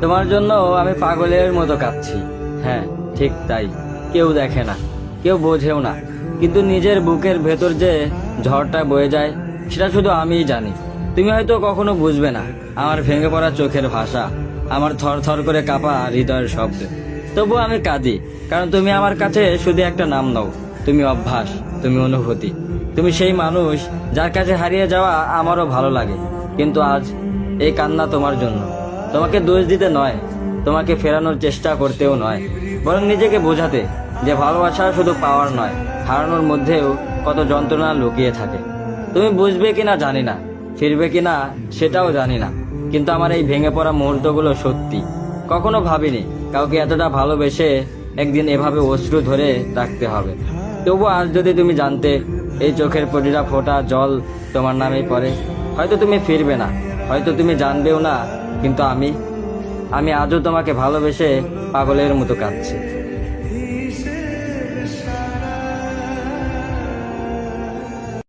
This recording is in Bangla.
তোমার জন্য আমি পাগলের মতো কাঁদছি। হ্যাঁ, ঠিক তাই। কেউ দেখে না, কেউ বোঝেও না, কিন্তু নিজের বুকের ভেতর যে ঝড়টা বয়ে যায় সেটা শুধু আমিই জানি। তুমি হয়তো কখনো বুঝবে না আমার ভেঙে পড়া চোখের ভাষা, আমার থর থর করে কাঁপা হৃদয়ের শব্দ। তবু আমি কাঁদি, কারণ তুমি আমার কাছে শুধু একটা নাম নও, তুমি অভ্যাস, তুমি অনুভূতি, তুমি সেই মানুষ যার কাছে হারিয়ে যাওয়া আমারও ভালো লাগে। কিন্তু আজ এই কান্না তোমার জন্য। তোমাকে দোষ দিতে নয়, তোমাকে ফেরানোর চেষ্টা করতেও নয়, বরং নিজেকে বোঝাতে যে ভালোবাসা শুধু পাওয়ার নয়, হারানোর মধ্যেও কত যন্ত্রণা লুকিয়ে থাকে। তুমি বুঝবে কিনা জানি না, ফিরবে কিনা সেটাও জানি না, কিন্তু আমার এই ভেঙে পড়া মুহূর্তগুলো সত্যি। কখনো ভাবিনি কাউকে এতটা ভালোবেসে একদিন এভাবে অশ্রু ধরে রাখতে হবে। তবু আজ যদি তুমি জানতে এই চোখের প্রতিটা ফোঁটা জল তোমার নামেই পড়ে, হয়তো তুমি ফিরবে না, হয়তো তুমি জানবেও না, কিন্তু আমি আজও তোমাকে ভালোবেসে পাগলের মতো কাঁদছি।